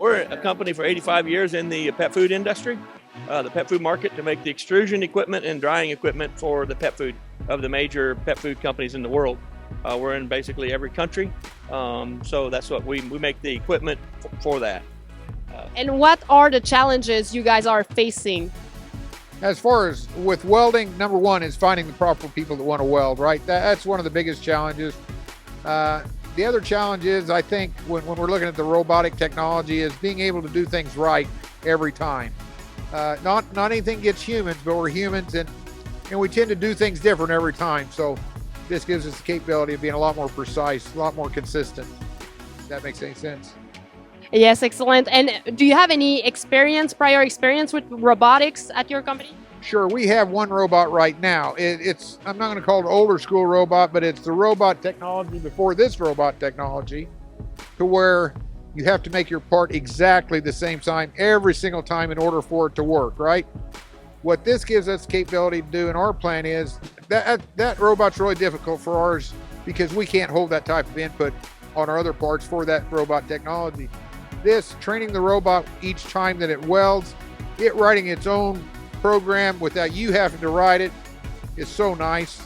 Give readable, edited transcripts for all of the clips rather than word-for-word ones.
We're a company for 85 years in the pet food industry, the pet food market, to make the extrusion equipment and drying equipment for the pet food of the major pet food companies in the world. We're in basically every country, so that's what we make the equipment for that. And what are the challenges you guys are facing? As far as with welding, number one is finding the proper people that want to weld, right? That's one of the biggest challenges. The other challenge is, I think, when we're looking at the robotic technology, is being able to do things right every time. Not anything gets humans, but we're humans, and we tend to do things different every time. So this gives us the capability of being a lot more precise, a lot more consistent. If that makes any sense. Yes, excellent. And do you have any prior experience with robotics at your company? Sure, we have one robot right now. I'm not going to call it an older school robot, but it's the robot technology before this robot technology, to where you have to make your part exactly the same time every single time in order for it to work, right? What this gives us the capability to do in our plant is that robot's really difficult for ours because we can't hold that type of input on our other parts for that robot technology. This, training the robot each time that it welds, it writing its own program without you having to write it, is so nice,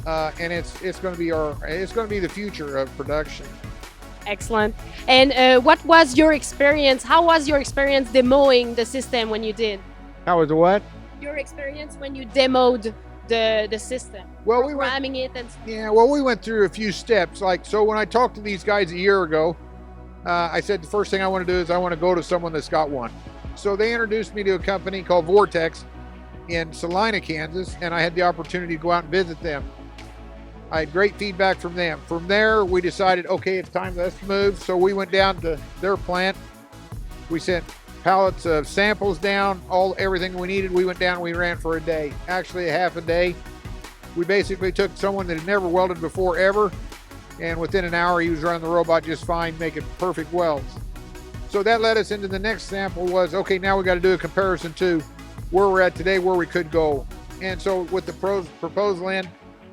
and it's going to be the future of production. Excellent. And what was your experience? How was your experience demoing the system when you did? How was the what? Your experience when you demoed the system. Well, programming it and we went through a few steps. So when I talked to these guys a year ago, I said the first thing I want to do is I want to go to someone that's got one. So they introduced me to a company called Vortex in Salina, Kansas, and I had the opportunity to go out and visit them. I had great feedback from them. From there, we decided, okay, it's time for us to move. So we went down to their plant. We sent pallets of samples down, everything we needed. We went down and we ran for a day, actually a half a day. We basically took someone that had never welded before ever, and within an hour he was running the robot just fine, making perfect welds. So that led us into the next sample was, okay, now we got to do a comparison to where we're at today, where we could go. And so with the proposal in,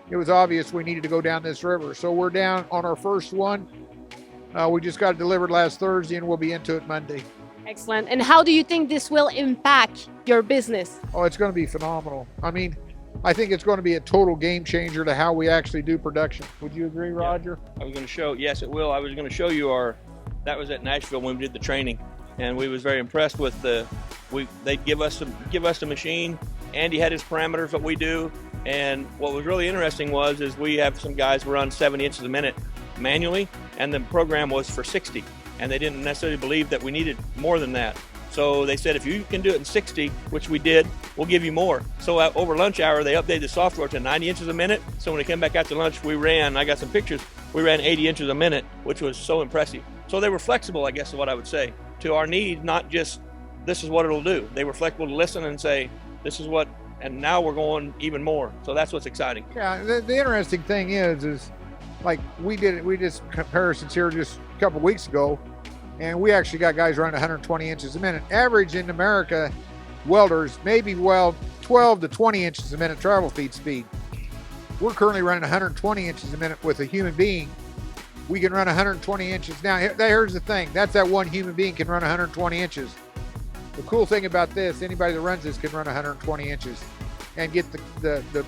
it was obvious we needed to go down this river. So we're down on our first one. We just got it delivered last Thursday and we'll be into it Monday. Excellent. And how do you think this will impact your business? Oh, it's going to be phenomenal. I mean, I think it's going to be a total game changer to how we actually do production. Would you agree, Roger? Yeah. I was going to show, yes, it will. I was going to show you that was at Nashville when we did the training, and we was very impressed with they'd give us a machine. Andy had his parameters, what we do, and what was really interesting is we have some guys who run 70 inches a minute manually, and the program was for 60, and they didn't necessarily believe that we needed more than that. So they said, if you can do it in 60, which we did, we'll give you more. So over lunch hour, they updated the software to 90 inches a minute. So when they came back after lunch, I got some pictures, we ran 80 inches a minute, which was so impressive. So they were flexible, I guess is what I would say, to our needs, not just this is what it'll do. They were flexible to listen and say, this is what, and now we're going even more. So that's what's exciting. Yeah, the interesting thing is like we just comparisons here just a couple of weeks ago, and we actually got guys running 120 inches a minute. Average in America, welders maybe weld 12 to 20 inches a minute travel feed speed. We're currently running 120 inches a minute with a human being. We can run 120 inches. Now, here's the thing. That's that one human being can run 120 inches. The cool thing about this, anybody that runs this can run 120 inches and get the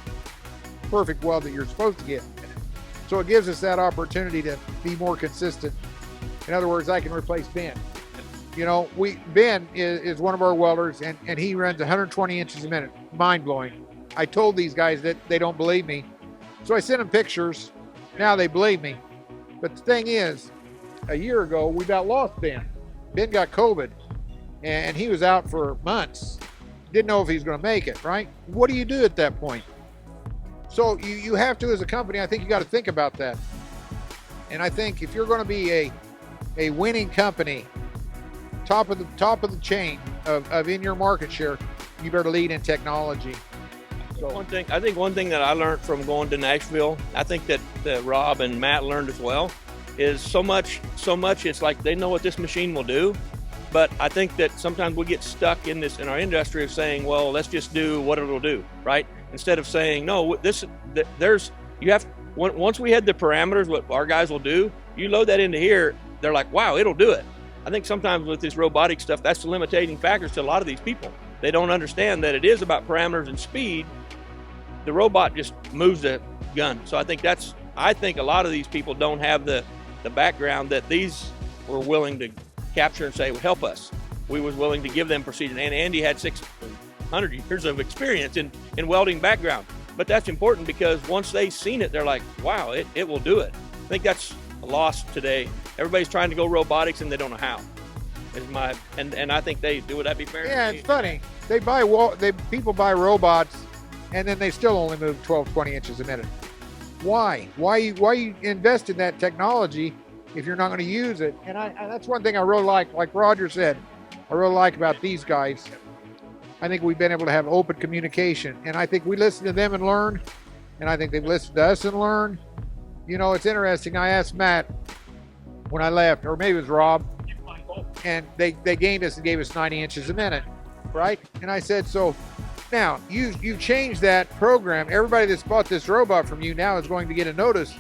perfect weld that you're supposed to get. So it gives us that opportunity to be more consistent. In other words, I can replace Ben. You know, Ben is one of our welders, and he runs 120 inches a minute. Mind-blowing. I told these guys that they don't believe me. So I sent them pictures. Now they believe me. But the thing is, a year ago, we about lost Ben. Ben got COVID, and he was out for months. Didn't know if he was going to make it, right? What do you do at that point? So you have to, as a company, I think you got to think about that. And I think if you're going to be a winning company, top of the chain of in your market share, you better lead in technology. So I think one thing that I learned from going to Nashville, I think that Rob and Matt learned as well, is so much it's like they know what this machine will do, but I think that sometimes we get stuck in our industry of saying, well, let's just do what it'll do, right? Instead of saying, no, once we had the parameters, what our guys will do, you load that into here, they're like, wow, it'll do it. I think sometimes with this robotic stuff, that's the limiting factors to a lot of these people. They don't understand that it is about parameters and speed. The robot just moves the gun. So I think a lot of these people don't have the background that these were willing to capture and say, well, help us. We was willing to give them procedure. And Andy had 600 years of experience in welding background. But that's important because once they've seen it, they're like, wow, it will do it. I think that's a loss today. Everybody's trying to go robotics and they don't know how. And I think they do. Would that be fair? Yeah, it's funny. People buy robots, and then they still only move 12, 20 inches a minute. Why? Why you invest in that technology if you're not going to use it? And that's one thing I really like Roger said, I really like about these guys. I think we've been able to have open communication, and I think we listen to them and learn, and I think they've listened to us and learned. You know, it's interesting. I asked Matt when I left, or maybe it was Rob, and they gained us and gave us 90 inches a minute, right? And I said, so now you changed that program. Everybody that's bought this robot from you now is going to get a notice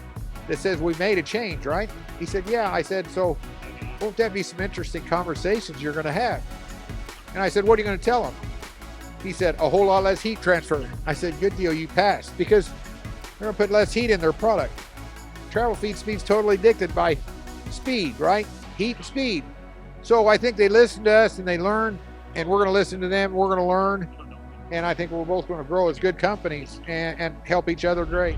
that says we made a change, right? He said, yeah. I said, so won't that be some interesting conversations you're going to have? And I said, what are you going to tell them? He said, a whole lot less heat transfer. I said, good deal, you passed, because they're going to put less heat in their product. Travel feed speed's totally dictated by speed, right? Heat and speed. So I think they listen to us and they learn, and we're going to listen to them. We're going to learn, and I think we're both going to grow as good companies and help each other great.